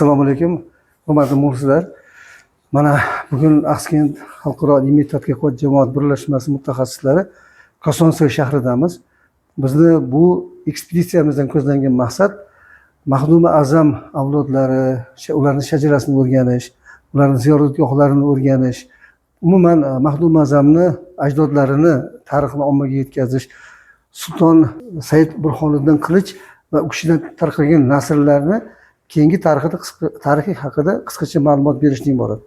Assalomu alaykum, hurmatli muxlislar. Mana bugun Askent xalqaro ilmiy tadqiqot jamoat birlashmasi mutaxassislari Kosonsoy shahridamiz. Bizni bu ekspeditsiyamizdan ko'zlangan maqsad Mahduma Azam avlodlari, ularning shajarasini o'rganish, ularning ziyoratgohlarini o'rganish, umuman Mahduma Azamni ajdodlarini tarixni ommaga yetkazish, Sulton Said Burhoniddin Qilich va u kishidan tarqalgan nasllarni keyingi tarixi haqida qisqacha ma'lumot berishdan iborat.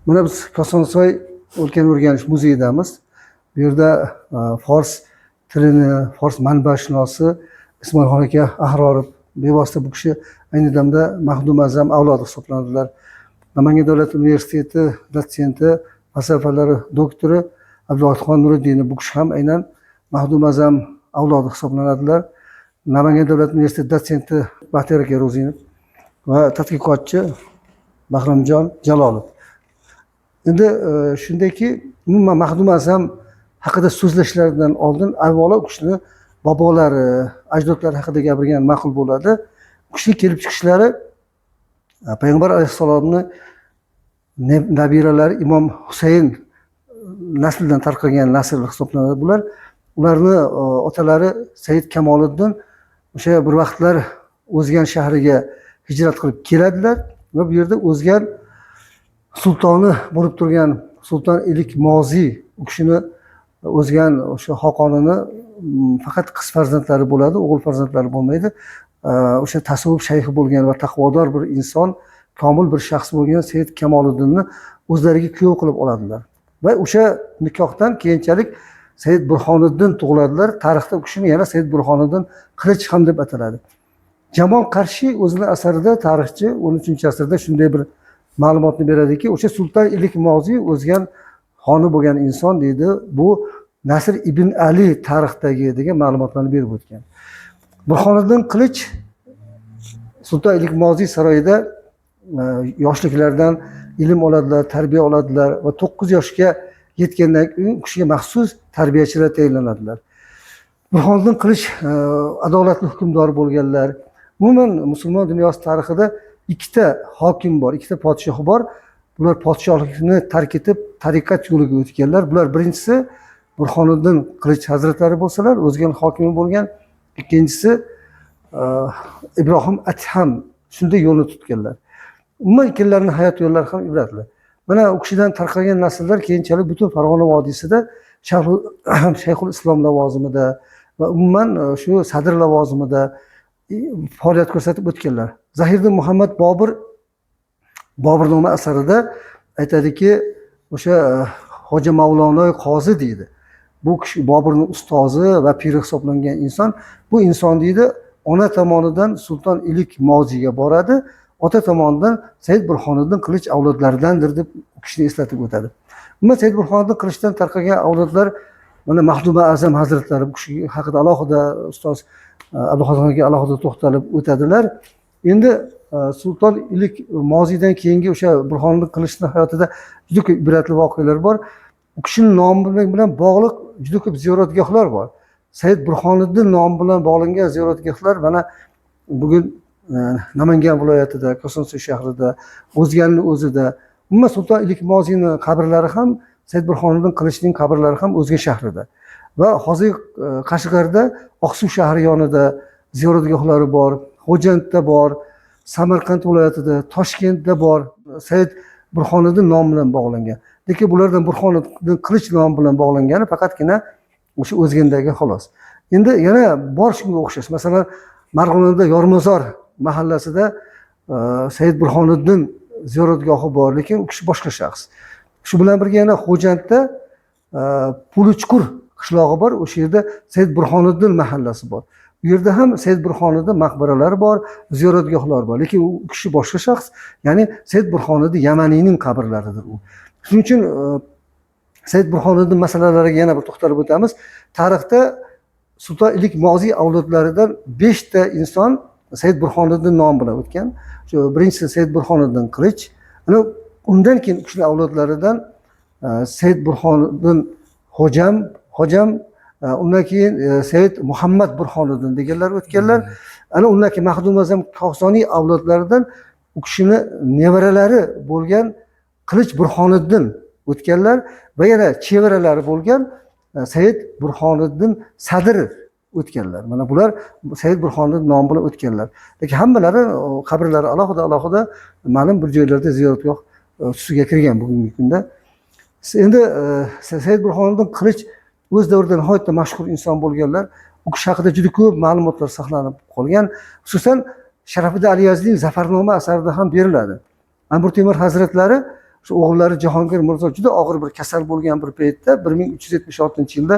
Mana biz Kosonsoy o'lkani o'rganish muzeyidamiz. Bu yerda fors tilini, fors manbashunosi Ismoilxon aka Ahrorov, bevosita bu kishi ayni damda Mahduma Azam avlodi hisoblanadilar. Namangan davlat universiteti dotsenti, falsafalar doktori Abduvohidxon Nuriddinov, bu kishi ham aynan Mahduma Azam avlodi hisoblanadilar. Namangan davlat universiteti dotsenti Baxtiyor aka Ro'zinov va tadqiqotchi Bahramjon Jalolov. Endi shundayki, umuman Mahduma Azam haqida so'zlashlaridan oldin avvalo u kishini bobolari, ajdodlari haqida gapirgan ma'qul bo'ladi. U kishining kelib chiqishlari Payg'ambar alayhissalomni nabiralari Imom Husayn naslidan tarqalgan nasl hisoblanadi bular. Ularni otalari Said Kamoliddin o'sha bir vaqtlar O'zgan shahriga hijrat qilib keladilar va bu yerda O'zgan sultoni bo'lib turgan Sulton Ilik Moziy u kishini O'zgan o'sha xoqonini faqat qiz farzandlari bo'ladi, o'g'il farzandlari bo'lmaydi. O'sha tasavvuf shayxi bo'lgan va taqvodor bir inson, komil bir shaxs bo'lgan Said Kamoliddinni o'zlariga kuyov qilib oladilar. Va o'sha nikohdan keyinchalik Said Burhoniddin tug'iladilar. Tarixda u kishini yana Said Burhoniddin Qilich ham deb ataladi. Jamol Qarshi o'zining asarida tarixchi 13-asrda shunday bir ma'lumotni beradiki, o'sha Sulton Ilik Moziy O'zgan xoni bo'lgan inson deydi. Bu Nasr ibn Ali tarixdagi degan ma'lumotlarni berib o'tgan. Burhoniddin Qilich Sulton Ilik Moziy saroyida yoshliklardan ilm oladilar, tarbiya oladilar va 9 yoshga yetgandan keyin u kishiga maxsus tarbiyachilar tayinlanadilar. Burhoniddin Qilich adolatli hukmdor bo'lganlar. Umuman musulmon dunyosi tarixida ikkita hokim bor, ikkita podshoh bor. Bular podshohlikni tark etib tariqat yo'liga o'tganlar. Bular birinchisi Burhoniddin Qilich hazratlari bo'lsalar, O'zgan hokimi bo'lgan. Ikkinchisi Ibrohim Adham shunday yo'lni tutganlar. Umuman ikkalarining hayot yo'llari ham ibratli. Mana u kishidan tarqalgan nasllar keyinchalik butun Farg'ona vodiysida Shayxul Islom lavozimida va umuman shu sadr lavozimida faoliyat ko'rsatib o'tganlar. Zahirdin Muhammad Bobirdoma asarida aytadiki, o'sha Hoji Mavlonoy qozi deydi. Bu kishi Boburning ustozi va piri hisoblangan inson. Bu inson deydi, ona tomonidan Sulton Ilik Moziyga boradi, ota tomonidan Said Burhoniddin Qilich avlodlaridandir deb u kishini eslatib o'tadi. Umuman Said Burhoniddin Qilichdan tarqalgan avlodlar mana Mahduma Azam hazratlari bu kishi haqida alohida ustoz Abduxo'jaxon aka alohida to'xtalib o'tadilar. Endi Sulton Ilik Moziydan keyingi o'sha Burhoniddin Qilichning hayotida juda ko'p ibratli voqealar bor. U kishining nomi bilan bog'liq juda ko'p ziyoratgohlar bor. Said Burhoniddin nomi bilan bog'langan ziyoratgohlar mana bugun Namangan viloyatida, Kosonsoy shahrida, O'zganning o'zida, umuman Sulton Ilik Moziyning qabrlari ham, Said Burhoniddin Qilichning qabrlari ham O'zgan shahrida. Va hozir Qashqarda Oqsuv shahri yonida ziyoratgohlari bor, Xo'jandda bor, Samarqand viloyatida, Toshkentda bor, Said Burhoniddin nomi bilan bog'langan. Lekin bulardan Burhoniddin Qilich nomi bilan bog'langani faqatgina o'sha O'zgandagi xolos. Endi yana bor shunga o'xshash. Masalan, Marg'ilonda Yormozor mahallasida Said Burhoniddin ziyoratgohi bor, lekin u kishi boshqa shaxs. Shu bilan birga yana Xo'jandda Puluchkur qishlog'i bor, o'sha yerda Said Burhoniddin mahallasi bor. Bu yerda ham Said Burhoniddin maqbaralari bor, ziyoratgohlar bor, lekin u kishi boshqa shaxs, ya'ni Said Burhoniddin Yamaniyning qabrlaridir u. Shuning uchun Said Burhoniddin masalalariga yana bir to'xtalib o'tamiz. Tarixda Sulton Ilik Moziy avlodlaridan 5 ta inson Said Burhoniddin nomi bilan o'tgan. Shu birinchisi Said Burhoniddin Qilich, ana undan keyin u kishining avlodlaridan Said Burhoniddin Xo'jam, undan keyin Said Muhammad Burhoniddin deganlar o'tganlar. Ana undan keyin Mahduma Azam Kosoniy avlodlaridan u kishini nevaralari bo'lgan Qilich Burhoniddin o'tganlar va yana chevaralari bo'lgan Said Burhoniddin Sadr o'tganlar. Mana bular Said Burhoniddin nomi bilan o'tganlar. Lekin hammalari qabrlari alohida ma'lum bir joylarda ziyoratgoh tusiga kirgan bugungi kunda. Endi Said Burhoniddin Qilich o'z davrida nihoyatda mashhur inson bo'lganlar. U kishi haqida juda ko'p ma'lumotlar saqlanib qolgan. Xususan Sharafiddin Aliyazning Zafarnoma asarida ham beriladi. Amir Temur hazratlari shu o'g'illari Jahongir Mirzo juda og'ir bir kasal bo'lgan bir paytda 1376-yilda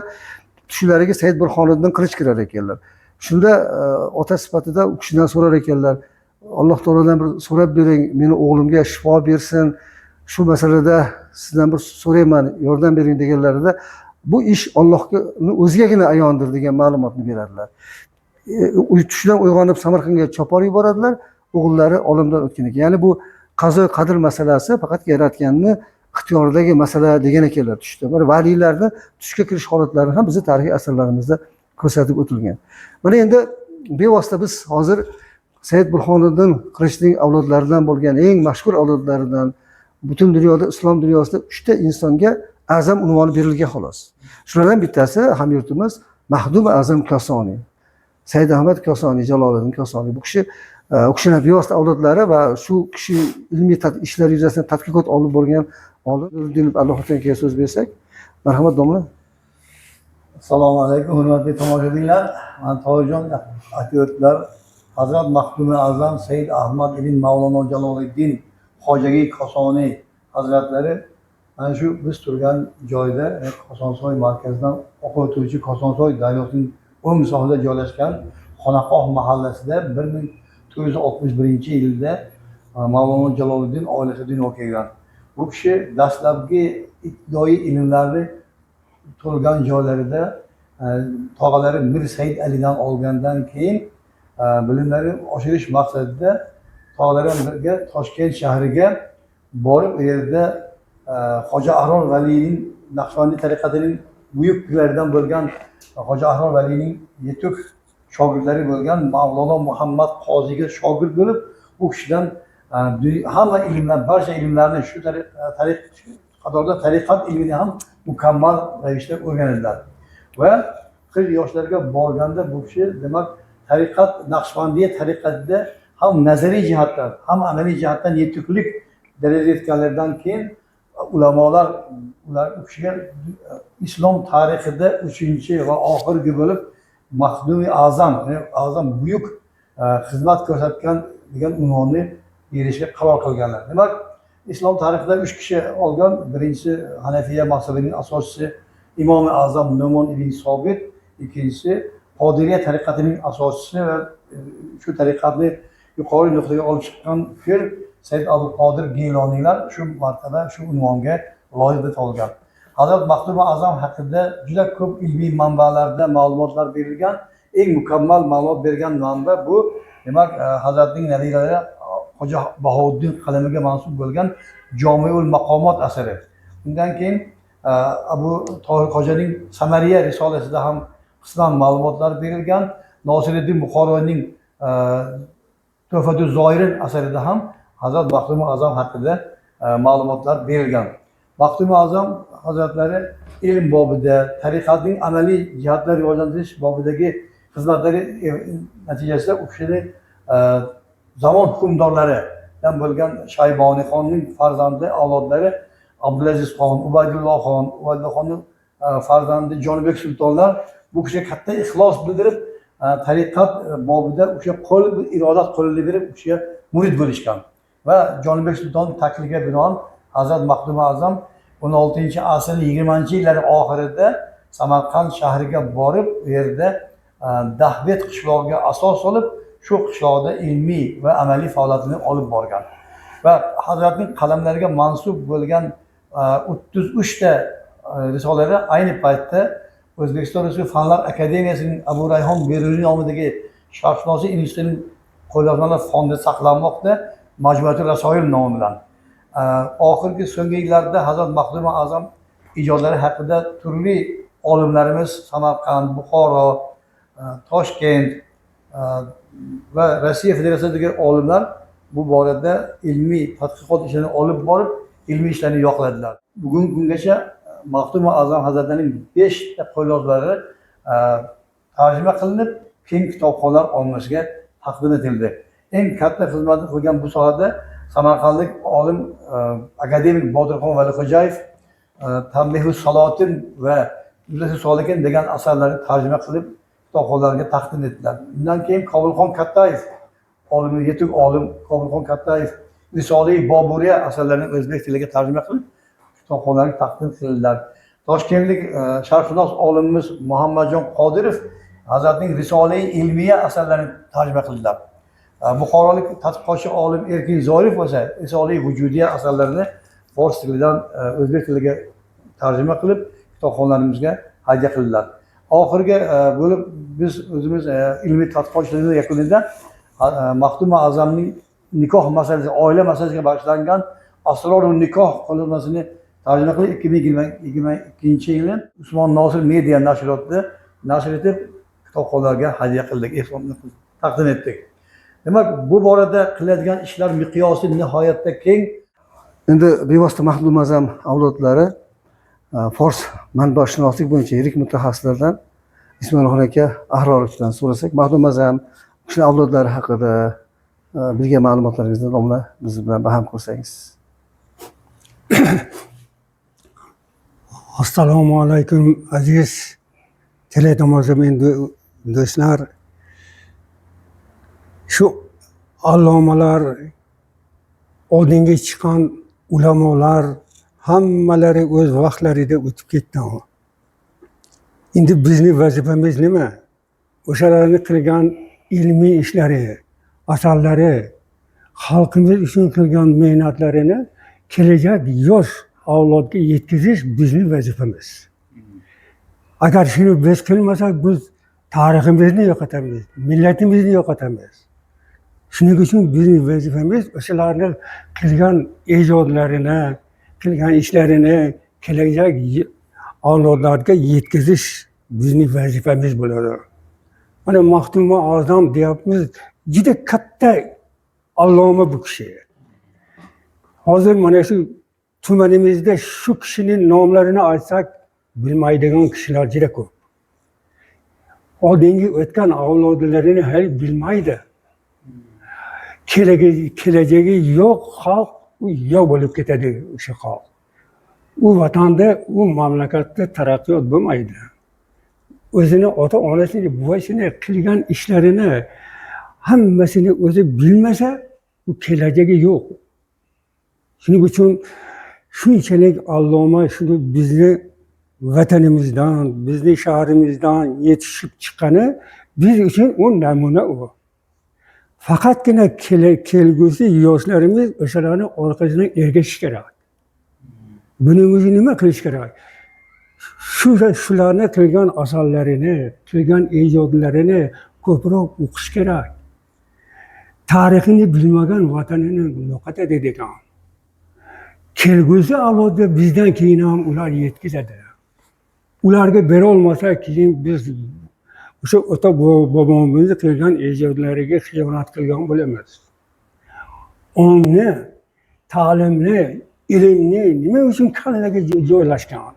tushlariga Said Burhoniddin Qilich kirar ekanlar. Shunda ota sifatida u kishidan so'rar ekanlar, Alloh taolodan bir so'rab bering, meni o'g'limga shifo bersin. Shu masalada sizdan bir so'rayman, yordam bering deganlarida bu ish Allohga o'zigagina ayondir degan ma'lumotni beradilar. Tushdan uyg'onib Samarqandga chopar yuboradilar, o'g'illari olamdan o'tgan ekan. Ya'ni bu qazo qadr masalasi faqat yaratganni ixtiyoridagi masala degan ekanlar tushda. Mana valiylarni tushga kirish holatlarini ham bizning tarixiy asarlarimizda ko'rsatib o'tilgan. Mana endi bevosita biz hozir Said Burhoniddin Qilichning avlodlaridan bo'lgan eng mashhur avlodlaridan butun dunyoda, islom dunyosida 3 ta insonga azam unvoni berilgan xolos. Shulardan bittasi hamyurtimiz Mahdum Azam Kosoniy. Said Ahmad Kosoniy, Jaloliddin Kosoniy. Bu kishi u kishining bevosita avlodlari va shu kishi ilmiy ishlar yuzasidan tadqiqot olib borgan olim Nuriddinov Allohga so'z bersak. Marhamat domla. Assalomu alaykum hurmatli tomoshabinlar. Men Toyjon aytayotlar Hazrat Mahdum Azam Said Ahmad ibn Mavlono Jaloliddin Hojagiy Kosoniy hazratlari mana shu biz turgan joyda Kosonsoy markazidan o'qituvchi Kosonsoy daryosining o'ng sohilida joylashgan Xonaqoh mahallasida 1961-yilda Mavlono Jaloliddin oilasi dunyoga kelgan. Bu kishi dastlabki ibtidoiy ilmlarni tug'ilgan joylarida tog'alari Mir Said Alidan olgandan keyin bilimlari oshirish maqsadida tog'alari birga Toshkent shahriga borib, u yerda Hoji Ahror Valiyning Naqshbandiy tariqatining buyuk pirlaridan bo'lgan Hoji Ahror Valiyning yetuk shogirdlari bo'lgan Mavlono Muhammad Qoziga shogird bo'lib, u kishidan hamma ilmlar, barcha ilmlarni shu qatorda tariqat ilmini ham mukammal ravishda o'rganadilar. Va 40 yoshlarga borganda bu kishi demak tariqat Naqshbandiy tariqatida ham nazariy jihatdan, ham amaliy jihatdan yetuklik darajaga yetganlaridan keyin ulamolar ular u kishiga islom tarixida 3-chi va oxirgi bo'lib Mahdum Azam buyuk xizmat ko'rsatgan degan unvonni berishga qaror qilganlar. Demak, islom tarixida 3 kishi olgan. Birinchisi Hanafiya mazhabining asoschisi Imom Azam Nu'mon ibn Sobit, ikkinchisi Qodiriya tariqatining asoschisi va shu tariqatni yuqori nuqtaga olib chiqqan pir Said Abu Qodir Giloniylar shu martaba shu unvonga loyiq deb topilgan. Hazrat Mahdum Azam haqida juda ko'p ilmiy manbalarda ma'lumotlar berilgan. Eng mukammal ma'lumot bergan manba bu demak Hazratning nabiralari Hoji Bahouddin qalamiga mansub bo'lgan Jomiul Maqomot asari. Undan keyin Abu Tohir Xojaning Samariya risolasida ham qisman ma'lumotlar berilgan. Nosiruddin Buxoroyning Tuhfatuz Zoirin asarida ham Hazrat Mahdum Azam haqida ma'lumotlar berilgan. Mahdum Azam hazratlari ilm bobida, tariqatning amaliy jihatlarini rivojlantirish bobidagi xizmatlari natijasida u kishining zamon hukmdorlaridan bo'lgan Shayboniyxonning farzandi avlodlari Abdulaziz xon, Ubaydulloh xonning farzandi Jonibek sultonlar bu kishiga katta ixlos bildirib, tariqat bobida o'sha irodat qo'lini berib, u kishiga murid bo'lishgan. Va Jonibek sulton taklifiga binoan Hazrat Mahdum Azam 16-asrning 20-yillari oxirida Samarqand shahriga borib, u yerda Dahbet qishlog'iga asos solib, shu qishloqda ilmiy va amaliy faoliyatini olib borgan. Va Hazratning qalamlariga mansub bo'lgan 33 ta risolari ayni paytda O'zbekiston Respublikasi Fanlar Akademiyasining Abu Rayhon Beruniy nomidagi Sharqshunoslik institutining qo'llanmalar fondi saqlanmoqda, Majmuatul Rasoil nomi bilan. Oxirgi so'nggi yillarda Hazrat Mahdum Azam ijodlari haqida turli olimlarimiz Samarqand, Buxoro, Toshkent va Rossiya Federatsiyasiyasidagi olimlar bu borada ilmiy tadqiqot ishlarini olib borib, ilmiy ishlarni yoqladilar. Bugungi kungacha Maxdum A'zam Hazratlarining 5 ta qo'lyozmalari tarjima qilinib, keng kitobxonlar ommasiga taqdim etildi. Eng katta xizmatni qilgan bu sohada samarqandlik olim akademik Bodirxon Valixo'jayev Tanbehus Salotin va Yuzasi Solikin degan asarlarni tarjima qilib kitobxonlarga taqdim etdilar. Undan keyin Qobulxon Kattayev, olim, yetuk olim Qobulxon Kattayev Risole-i Boburiya asarlarini o'zbek tiliga tarjima qilib kitobxonlarga taqdim qildilar. Toshkentlik sharqshunos olimimiz Muhammadjon Qodirov Hazratning Risole-i Ilmiya asarlarini tarjima qildilar. Buxorolik tadqiqotchi olim Erkin Zoirov esa Risole-i Vujudiya asarlarini fors tilidan o'zbek tiliga tarjima qilib kitobxonlarimizga hadya qildilar. Oxirgi bo'lib biz o'zimiz ilmiy tadqiqotchiligimiz yakunida Maxdum A'zamning nikoh masalasi, oila masalasiga bag'ishlangan Asrorun nikoh qo'llanmasini tarjima qilib 2022-yili Usmon Nosir Media nashriyotida nashr etib kitobxonlarga hadya qildik, taqdim etdik. Demak, bu borada qiladigan ishlar miqyosi nihoyatda keng. Endi bevosita Maxdum A'zam avlodlari fors manbashunoslik bo'yicha yirik mutaxassislardan Ismoilxon aka Ahrorovdan so'rasak, Maxdum A'zam kishini avlodlari haqida bilgan ma'lumotlaringizni domla biz bilan baham qilsangiz. Assalomu alaykum aziz teletomoshabin do'stlar. Shu allomalar, oldinga chiqqan ulamolar hammalari o'z vaqtlarida o'tib ketdi. Endi bizning vazifamiz nima? O'shalarning qilgan ilmiy ishlari, asarlari, xalqimiz uchun qilgan mehnatlarini kelajak yosh avlodga yetkazish bizning vazifamiz. Agar shuni biz qilmasak, biz tariximizni yo'qotamiz, millatimizni yo'qotamiz. Shuning uchun bizning vazifamiz o'shalarning qilgan ijodlarini, qilgan ishlarini kelajak avlodlarga yetkazish bizning vazifamiz bo'ladi. Mana Maxdum A'zam deyapmiz, juda katta alloma bu kishi. Hozir mana shu tumanimizda shu kishining nomlarini aytsak bilmaydigan kishilar juda ko'p. Oldingi o'tgan avlodlarini hali bilmaydi. Kelajagi yo'q xalq, u yo'q bo'lib ketadi o'sha xalq. U vatanda, u mamlakatda taraqqiyot bo'lmaydi. O'zini ota-onasini, buvasini qilgan ishlarini hammasini o'zi bilmasa, u kelajagi yo'q. Shuning uchun shunchalik alloma shuni bizni vatanimizdan, bizni shahrimizdan yetishib chiqqani biz uchun u namuna u. Faqatgina kelgusi yoshlarimiz o'shalarni orqasidan ergashish kerak. Buning uchun nima qilish kerak? Shularni qilgan asarlarini, qilgan ijodlarini ko'proq o'qish kerak. Tarixini bilmagan vatanini yo'qotadi degan. Kelgusi avlodga bizdan keyin ham ular yetkazadi. Ularga bera olmasa keyin biz o'sha ota bobomiz qilgan ijodlariga xiyonat qilgan bo'lamiz. Ongni, ta'limni, ilmni nima uchun kallaga joylashgan?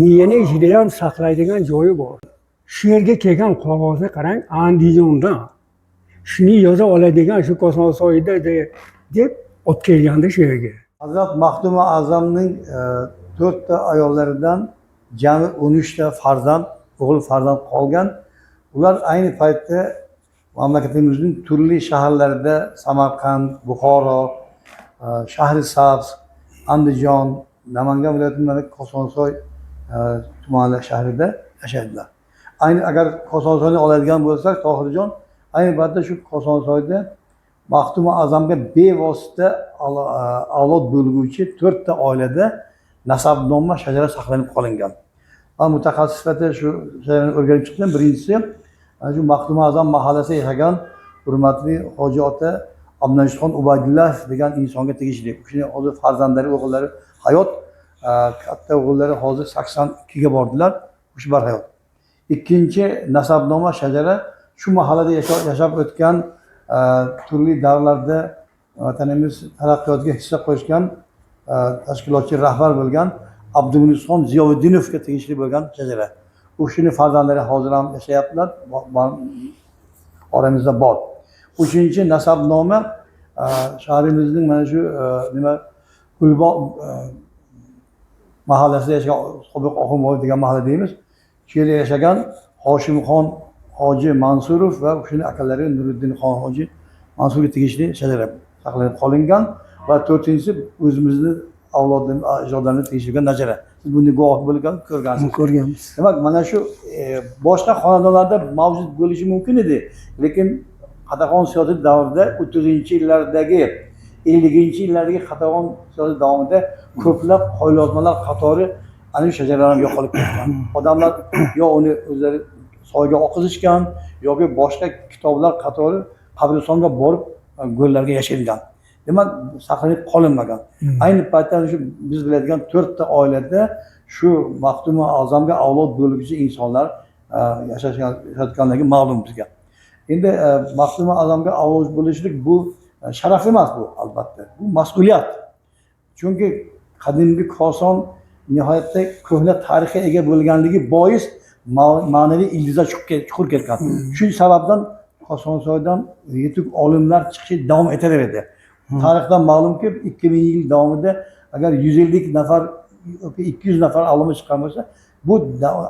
Miyani ichida ham saqlaydigan joyi bor. Shu yerga kelgan qog'ozni qarang, Andijonda. Shuni yoza oladigan shu Kosonsoyda deb olib kelganda shu yerga. Hazrat Maxdum A'zamning 4 ta ayollaridan jami 13 ta farzand, o'g'il farzand qolgan. Ular ayni paytda mamlakatimizning turli shaharlarida Samarqand, Buxoro, Shahrisabz, Andijon, Namangan viloyatining Kosonsoy tumani shahrida yashaydilar. Ayni agar Kosonsoyni oladigan bo'lsak, Tohirjon, ayni paytda shu Kosonsoyda Maxdum A'zamga bevosita avlod bo'lguvchi 4 ta oilada nasabnoma shajara saqlanib qolingan. Men mutaxassis sifatida shu shajarani o'rganib chiqdim. Birinchisi, shu Maxdum A'zam mahallasida yashagan hurmatli hoji ota Abdunajixon Ubaydullah degan insonga tegishli. U kishining hozir farzandlari, o'g'illari hayot, katta o'g'illari hozir 82 ga bordilar, uch barhayot. Ikkinchi nasabnoma shajara shu mahallada yashab o'tgan turli davrlarda vatanimiz taraqqiyotiga hissa qo'shgan tashkilotchi rahbar bo'lgan Abdumulixon Ziyoviddinovga tegishli bo'lgan shajara. U kishini farzandlari hozir ham yashayaptilar, oramizda bor. 3-chi nasabnoma shahrimizning mana shu nima Gulbog' mahallasida yashagan Sobiq Oxunboyev degan mahalla deymiz. Shu yerda yashagan Hoshimxon Hoji Mansurov va u kishini akalari Nuriddinxon Hoji Mansurga tegishli shajara saqlanib qolingan va 4-inchisi o'zimizni ajdodlarga tegishli bo'lgan najara. Siz bunga guvoh bo'lgan, ko'rgansiz. Ko'rganmiz. Demak, mana shu boshqa xonadonlarda mavjud bo'lishi mumkin edi, lekin Qatag'on siyosiy davrida 30-yillardagi 50-yillardagi Qatag'on siyosiy davomida ko'plab qo'lyozmalar qatori ana shu shajaralar yo'qolib ketgan. Odamlar yo uni o'zlari soyga oqizishgan yoki boshqa kitoblar qatori qabristonga borib go'llarga yashirilgan. Demak, saqlanib qolinmagan. Ayni paytda shu biz biladigan 4 ta oilada shu Maxduma A'zamga avlod bo'luvchi insonlar yashayotganligi ma'lum bizga. Endi Maxduma A'zamga avlod bo'lishlik bu sharaf emas, bu albatta. Bu mas'uliyat. Chunki qadimgi Koson nihoyatda ko'hna tarixga ega bo'lganligi bois ma'naviy ildizlar chuqur ketgan. Shu sababdan Kosonsoydan yetuk olimlar chiqishi davom etaveradi. Tarixdan ma'lumki 2000 yil davomida agar 150 nafar yoki 200 nafar olim chiqqan bo'lsa, bu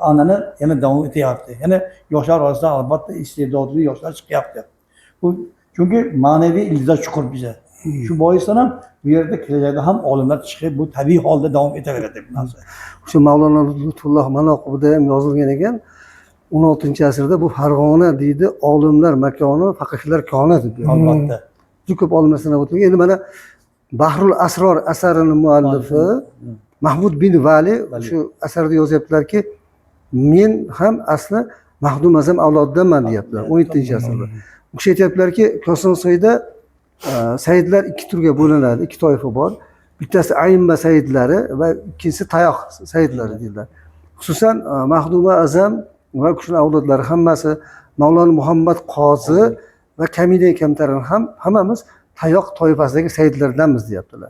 an'ana yana davom etyapti. Yana yoshlar orasidan albatta iste'dodli yoshlar chiqyapti. Bu chunki ma'naviy ildizlar chuqur biza. Shu boisdan ham bu yerda kelajakda ham olimlar chiqib bu tabiiy holda davom etaveradi bu narsa. O'sha Mavlono Lutfulloh manaqibida ham yozilgan ekan. 16-asrda bu Farg'ona deydi, olimlar makoni, faqihlar koni deb. Albatta. Juda ko'p olimlar sanab o'tgan. Endi mana Bahrul Asror asarining muallifi Mahmud bin Vali shu asarda yozyaptilarki, men ham asli Maxdum A'zam avlodidanman deyaptilar 17-asrda. U kishi aytyaptilarki, Kosonsoyda sayyidlar 2 turga bo'linadi, 2 toifa bor. Bittasi Aymma sayyidlari va ikkinchisi Tayoq sayyidlari deydilar. Xususan Maxduma A'zam va shuning avlodlari hammasi Mavlona Muhammad Qozi va Kamina Kamtarin ham hammamiz Tayoq toifasidagi sayyidlardanmiz deyaptilar.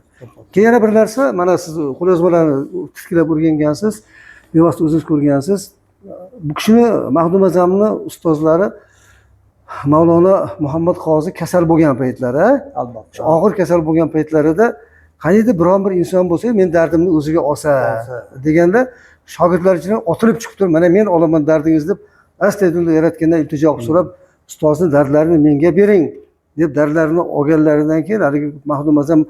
Keyin yana bir narsa, mana siz qo'lyozmalarni tiklab o'rgangansiz, bevosita o'zingiz ko'rgansiz. Bu kishini Maxdum A'zamni ustozlari Mavlona Muhammad Qozi kasal bo'lgan paytlari, Albatta. og'ir kasal bo'lgan paytlarida qaniydi biron bir inson bo'lsa, men dardimni o'ziga olsa deganda shogirdlar ichidan otilib chiqib turib, mana men olaman dardingizni deb astaydillo yaratgandan iltijo qilib so'rab, ustozni dardlarini menga bering deb dardlarini olganlaridan keyin haligi Maxdum A'zam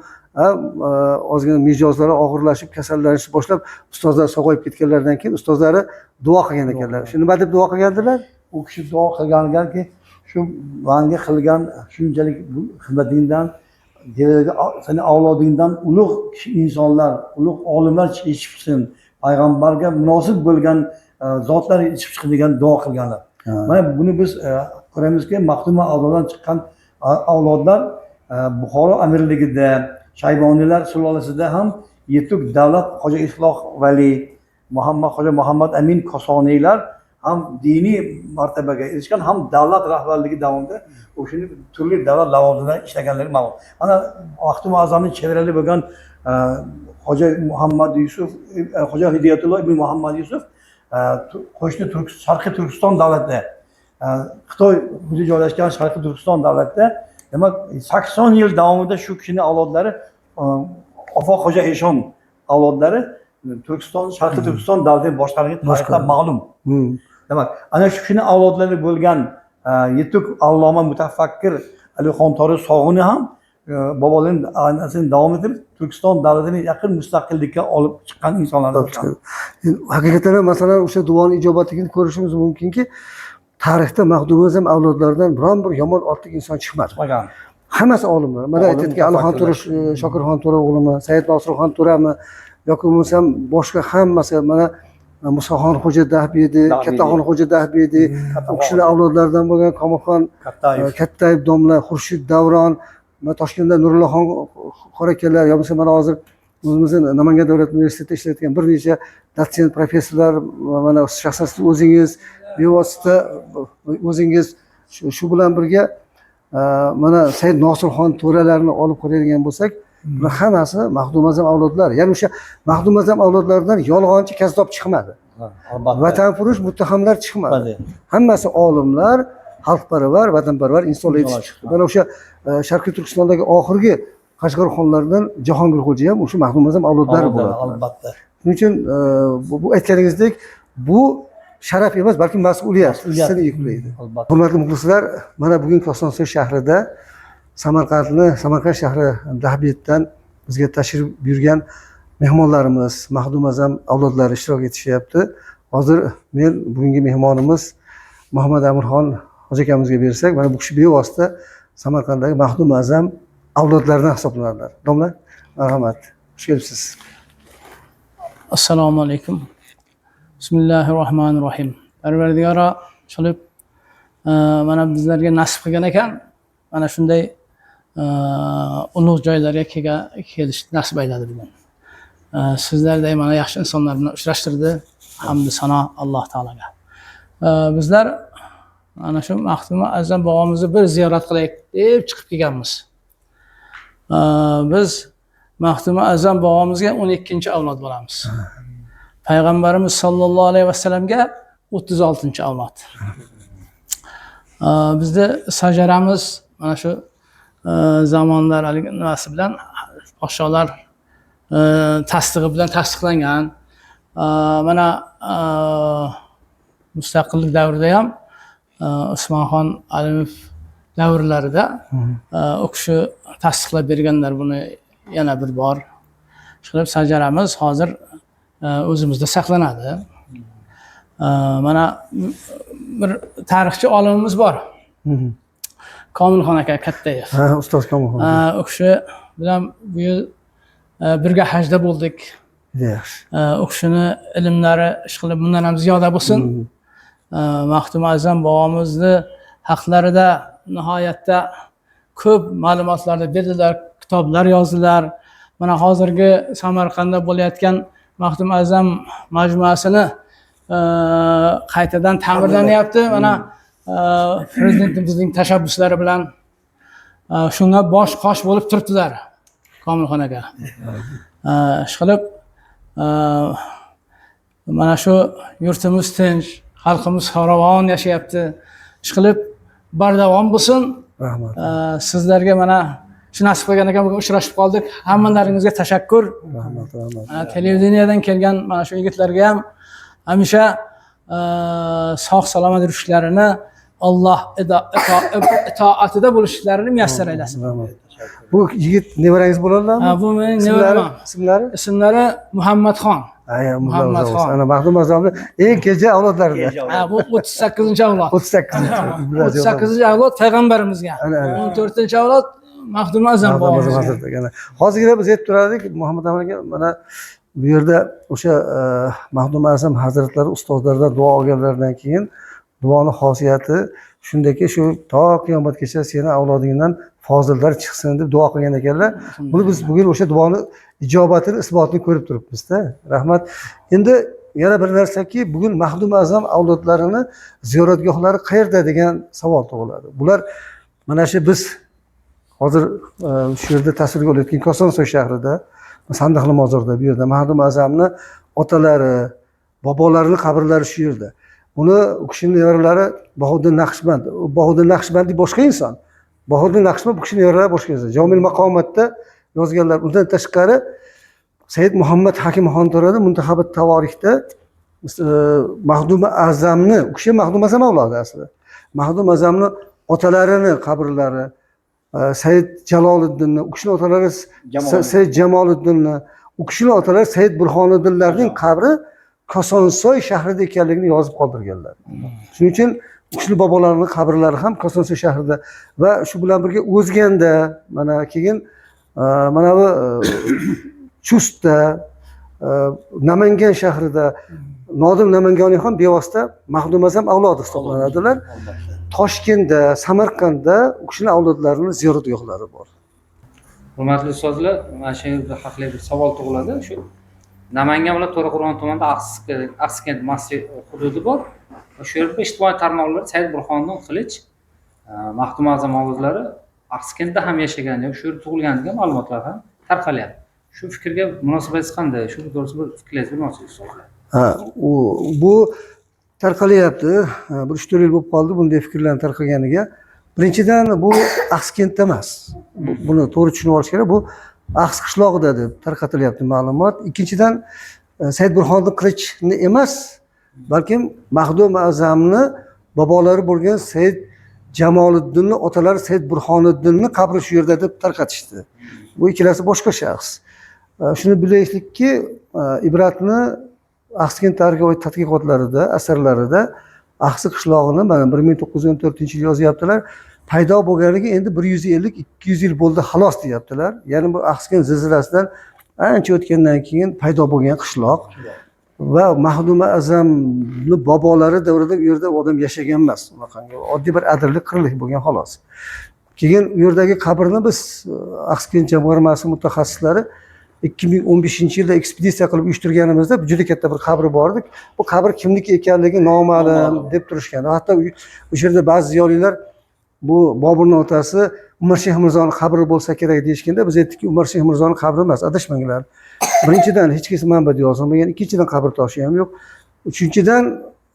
ozgina mijozlari og'irlashib, kasallanish boshlab, ustozlar sog'ayib ketganlaridan keyin ustozlari duo qilgan ekanlar. Shu nima deb duo qilgandilar? U kishi duo qilganidanki, shu menga qilgan shunchalik xizmatingdan, seni avlodingdan ulug' insonlar, ulug' olimlar chiqsin, payg'ambarga munosib bo'lgan zotlar chiqsin degan duo qilganlar. Mana buni biz ko'ramizki, Maxduma A'zamdan chiqqan avlodlar Buxoro amirligida, Shayboniylar sulolasida ham yetuk davlat Xo'ja Isloh Vali, Xo'ja Muhammad Amin Kosoniylar ham diniy martabaga erishgan, ham davlat rahbarligi davomida o'shani turli davlat lavozimida ishlaganlari ma'lum. Mana Maxduma A'zamning chevarali bo'lgan Xo'ja Muhammad Yusuf, Xo'ja Hidayatulloh ibn Muhammad Yusuf qo'shni Sharqiy Turkiston davlatida, Xitoy hududida joylashgan Sharqiy Turkiston davlatida, demak 80 yil davomida shu kishining avlodlari, Ofo Xo'ja Eshon avlodlari Turkiston, Sharqiy Turkiston davlatini boshqargan tarixdan ma'lum. Demak, ana shu kishining avlodlari bo'lgan yetuk alloma mutafakkir Alixon Tori Sog'ini ham bobolarining an'anasini davom ettirib, Turkiston davlatini yaqin mustaqillikka olib chiqqan insonlardan. Haqiqatan ham masalan o'sha duoning ijobatligini ko'rishimiz mumkinki, tarixda Maxdum A'zam avlodlaridan biron bir yomon otlik inson chiqmadi. Hammasi olimlar. Mana aytayotgan Alixon Tori, Shokirxon Tori o'g'limi, Said Nosirxon To'rami yoki bo'lmasam boshqa hammasi, mana Musoxon Xo'ja Dahbiydi, Kattaxon Xo'ja Dahbiydi, u kishining avlodlaridan bo'lgan Komilxon Kattayev domla, Xurshid Davron, mana Toshkentda Nurillaxon Qorakellar, yo bo'lmasa mana hozir o'zimizning Namangan davlat universitetida ishlayotgan bir necha dotsent professorlar, mana shaxsan o'zingiz bevosita o'zingiz shu bilan birga mana Said Nosirxon to'ralarini olib qaraydigan bo'lsak, bular hammasi Mahdum Azam avlodlar. Ya'ni o'sha Mahdum Azam avlodlaridan yolg'onchi kazzob chiqmadi. albatta. Vatanfurush muttahamlar chiqmadi. Chiqmadi. Hammasi olimlar, xalqparvar, vatanparvar insonlar yetishib chiqdi. Mana o'sha Sharqiy Turkistondagi oxirgi Qashqar xonlaridan Jahongirxo'ja ham o'sha Mahdum Azam avlodlari bo'ladi. Albatta. Shuning uchun bu aytganingizdek bu sharaf emas, balki mas'uliyat hissini yuklaydi. Albatta. Hurmatli muxlislar, mana bugun Kosonsoy shahrida Samarqand shahri Dahbiyatdan bizga tashrif buyurgan mehmonlarimiz, Mahdum Azam avlodlari ishtirok etishyapti. Hozir men bugungi mehmonimiz Muhammad Amirxon hoji akamizga bersak, mana bu kishi bevosita Samarqanddagi Mahdum Azam avlodlaridan hisoblanadilar. Domla, marhamat. Xush kelibsiz. Assalomu alaykum. Bismillahirrohmanirrohim. Parvardigoro qilib mana bizlarga nasib qilgan ekan, mana shunday ulug' joylarga kelish nasib ayladi bugun. Sizlarday mana yaxshi insonlar bilan uchrashtirdi. Hamdu sano Alloh taolaga. Bizlar ana shu Mahdum Azam bobomizni bir ziyorat qilaylik deb chiqib kelganmiz. Biz Mahdum Azam bobomizga 12-avlod bo'lamiz. Payg'ambarimiz sollallohu alayhi vasallamga 36-avlod. Bizda sajaramiz mana shu zamonlar nimasi bilan podsholar tasdig'i bilan tasdiqlangan. Mana mustaqillik davrida ham Usmonxon Alimov davrlarida u kishi tasdiqlab berganlar buni yana bir bor. Shunday sajaramiz hozir o'zimizda saqlanadi. Mana bir tarixchi olimimiz bor. Komilxon aka Kattayev. Ha, ustoz Komilxon. U kishi bilan bu yil birga hajda bo'ldik. Yaxshi. U kishini ilmlari ishqilib bundan ham ziyoda bo'lsin. Mahdum Azam bobomizni haqlarida nihoyatda ko'p ma'lumotlarni berdilar, kitoblar yozdilar. Mana hozirgi Samarqandda bo'layotgan Mahdum Azam majmuasini qaytadan ta'mirlanyapti. Mana prezidentimizning tashabbuslari bilan shunga bosh qosh bo'lib turibdilar Komilxon aka. Ishqilib mana shu yurtimiz tinch, xalqimiz farovon yashayapti. Ishqilib bardavom bo'lsin. Rahmat. Sizlarga mana shu nasib qilgan ekan bugun uchrashib qoldik. Hammalaringizga tashakkur. Rahmat. Televideniyadan kelgan mana shu yigitlarga ham hamisha sog' salomat yurishlarini, Alloh itoatida bo'lishlarini muyassar aylasin. Rahmat. Bu yigit nevarangiz bo'ladimi? Bu mening nevaram. Ismlari? Ismlari Muhammadxon. Muhammadxon. Ana Mahdum Azamning eng kenja avlodlaridan. Bu 38-avlod. 38-avlod payg'ambarimizga. 14-avlod Mahdum Azam bobomizga. Hozirgina biz aytib turardik Muhammad aka, mana bu yerda o'sha Mahdum Azam hazratlari ustozlardan duo olganlaridan keyin duoning xosiyati shundaki, shu to qiyomatgacha seni avlodingdan fozillar chiqsin deb duo qilgan ekanlar. Buni biz bugun o'sha duoni ijobatini, isbotini ko'rib turibmiz-da. Rahmat. Endi yana bir narsaki, bugun Mahdum Azam avlodlarini ziyoratgohlari qayerda degan savol tug'iladi. Bular mana shu biz hozir shu yerda tasvirga olayotgan Kosonsoy shahrida, Sandiqli mozorda, bu yerda Mahdum Azamni otalari, bobolarining qabrlari shu yerda. Buni u kishining nevaralari Bahodir Naqshband. Bahodir Naqshbandi boshqa inson. Bahodir Naqshband bu kishining nevaralari boshqa inson. Jomil Maqomatda yozganlar. Undan tashqari Said Muhammad Hakim Xonto'rada Muntaxabat Tavorixda Mahdum Azamni, u kishi Mahdum Azam avlodi aslida. Mahdum Azamni otalarini qabrlari, Said Jaloliddinni, u kishining otalari Said Jamoliddinni, u kishining otalari Said Burxoniddinlarning qabri Kosonsoy shahrida ekanligini yozib qoldirganlar. Shuning uchun u kishining bobolarining qabrlari ham Kosonsoy shahrida va shu bilan birga O'zganda, mana keyin mana bu Chustda, Namangan shahrida Nodir Namangoniy ham bevosita Mahdum Azam avlodi hisoblanadilar. Toshkentda, Samarqandda u kishining avlodlarining ziyoratgohlari bor. Hurmatli ustozlar, mana shu yerda haqli bir savol tug'iladi. Shu Namangan bilan To'raqo'rg'on tumanida Axsikent masjid hududi bor. Shu yerda ijtimoiy tarmoqlarda Said Burxonning qilich Maxdum A'zam ovozlari Axsikentda ham yashagan yoki shu yerda tug'ilgan degan ma'lumotlar ham tarqalyapti. Shu fikrga munosabatingiz qanday? Shu to'g'risida bir fikringizni bilmoqchimiz. Ha, bu tarqalyapti. Bir 3-4 yil bo'lib qoldi bunday fikrlarni tarqaganiga. Birinchidan bu Axsikentda emas. Buni to'g'ri tushunib olish kerak. Bu Axsi qishlog'ida deb tarqatilyapti ma'lumot. Ikkinchidan Said Burhoniddin Qilichni emas, balkim Maxdum A'zamni bobolari bo'lgan Said Jamoliddinni otalari Said Burhoniddinni qabri shu yerda deb tarqatishdi. Bu ikkalasi boshqa shaxs. Shuni bilaylikki, ibratni Axsikent tarixiy oid tadqiqotlarida, asarlarida Axsi qishlog'ini mana 1914-yil yozyaptilar. Paydo bo'lganiga endi 150-200 yil bo'ldi xolos deyaptilar. Ya'ni bu Axsikent zilzilasidan ancha o'tgandan keyin paydo bo'lgan qishloq va Maxdum A'zamni bobolari davrida u yerda odam yashagan emas. Unaqangi oddiy bir adirlik, qirlik bo'lgan xolos. Keyin u yerdagi qabrni biz Axsikent jamg'armasi mutaxassislari 2015-yilda ekspeditsiya qilib uyushtirganimizda juda katta bir qabr bor edi. Bu qabr kimniki ekanligi noma'lum deb turishgan. Hatto o'sha yerda ba'zi ziyolilar bu Boburning otasi Umarshayx Mirzoning qabri bo'lsa kerak deyishganda biz aytdikki, Umarshayx Mirzoning qabri emas, adashmanglar. Birinchidan hech qaysi manbada yozilmagan, ikkinchidan qabr toshi ham yo'q. Uchinchidan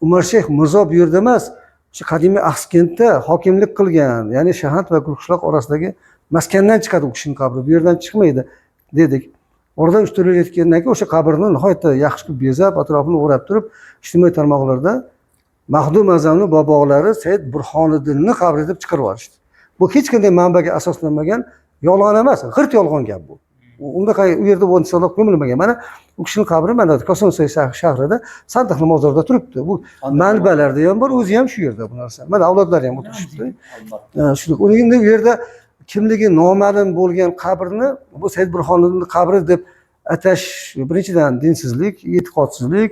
Umarshayx Mirzo bu yerda emas, o'sha qadimiy Axsikentda hokimlik qilgan, ya'ni Shahand va Gulqishloq orasidagi maskandan chiqadi u kishining qabri, bu yerdan chiqmaydi dedik. Oradan 3-4 yil o'tgandan keyin o'sha qabrni nihoyatda yaxshi qilib bezab, atrofini o'rab turib, ijtimoiy tarmoqlarda Maxdum A'zamning bobolari Said Burhoniddinni qabri deb chiqarib yuborishdi. Bu hech qanday manbaga asoslanmagan, yolg'on emas, g'irt yolg'on gap bu. Undaqa u yerda bu insonlar ko'milmagan. Mana u kishining qabri mana Kosonsoy shahrida Sandiqli mozorda turibdi. Bu manbalarda ham bor, o'zi ham shu yerda bu narsa. Mana avlodlari ham o'tirishibdi. Shu endi u yerda kimligi noma'lum bo'lgan qabrni bu Said Burhoniddinning qabri deb atash birinchidan dinsizlik, e'tiqodsizlik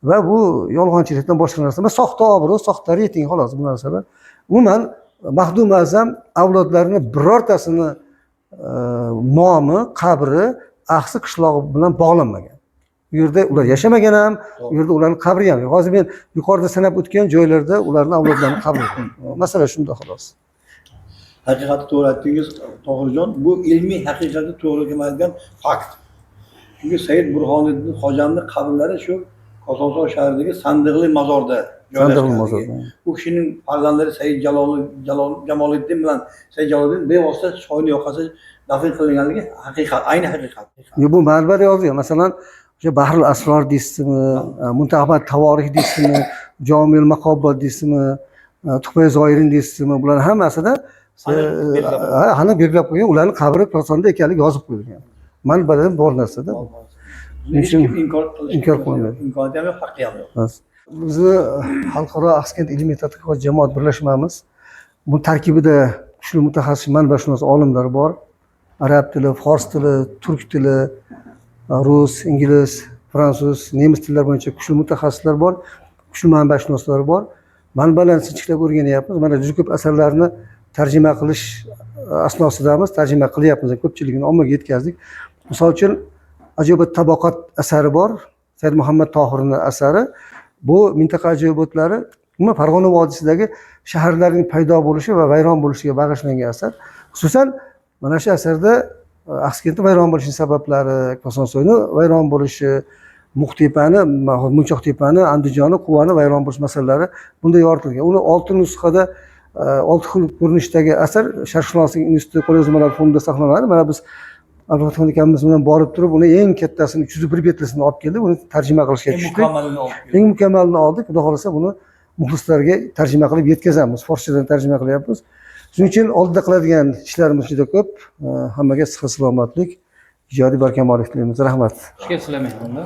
va bu yolg'onchilikdan boshqa narsa emas. Soxta obro', soxta reyting xolos bu narsalar. Umuman Maxdum A'zam avlodlarini birortasini nomi, qabri Axsi qishlog'i bilan bog'lanmagan. U yerda ular yashamagan ham, u yerda ularning qabri ham yo'q. Hozir men yuqorida sanab o'tgan joylarda ularning avlodlarining qabri yo'q. Masala shunda xolos. Haqiqatni to'g'ri aytdingiz, Tohirjon. Bu ilmiy haqiqatni to'g'ri kelmaydigan fakt. Chunki Said Burhoniddin hojamning qabrlari shu Kosonsoy shahridagi Sandiqli mozorda joylashgan. Bu kishining farzandlari Said Jamoliddin bilan Said Jamoliddin bevosita Shoyni yoqasi dafn qilinganligi haqiqat, ayni haqiqat. Bu manbada yozilgan. Masalan, o'sha Bahrul Asror deysizmi, Muntahbat Tavorih deysizmi, Jomil Maqobbat deysizmi, Tuhfai Zoirin deysizmi, bular hammasida aniq belgilab qo'ygan, ularning qabri Kosonda ekanligi yozib qo'yilgan. Manbada bor narsada. Inkor qilmaydi. Imkoniyati ham yo'q, haqqi ham yo'q. Bizni xalqaro Axsikent ilmiy tadqiqot jamoat birlashmamiz bu tarkibida kuchli mutaxassis manbashunos olimlar bor. Arab tili, fors tili, turk tili, rus, ingliz, fransuz, nemis tillari bo'yicha kuchli mutaxassislar bor, kuchli manbashunoslar bor. Manbalarni sinchiklab o'rganyapmiz. Mana juda ko'p asarlarni tarjima qilish asnosidamiz, tarjima qilyapmiz, ko'pchiligini ommaga yetkazdik. Misol uchun Ajoyibot tabaqat asari bor, Said Muhammad Tohirning asari. Bu mintaqa ajoyibotlari Farg'ona vodiysidagi shaharlarning paydo bo'lishi va vayron bo'lishiga bag'ishlangan asar. Xususan, mana shu asarda Axsikentni vayron bo'lishining sabablari, Kosonsoyni vayron bo'lishi, Muqtepani, Munchoqtepani, Andijonni, Quvani vayron bo'lish masalalari bunda yoritilgan. Uni 6 nusxada 6 xil ko'rinishdagi asar Sharqshunoslik instituti qo'lyozmalar fondida saqlanadi. Mana biz Abdulfatih akamiz bilan borib turib, uni eng kattasini 301 betlisini olib keldik, uni tarjima qilishga tushdik. Eng mukammalini oldik. Xudo xolasa buni muxlislarga tarjima qilib yetkazamiz. Forschadan tarjima qilyapmiz. Shuning uchun oldida qiladigan ishlarimiz juda ko'p. Hammaga sihat salomatlik, ijodiy barkamollik tilaymiz. Rahmat. Xush kelibsizlar mehmonlar.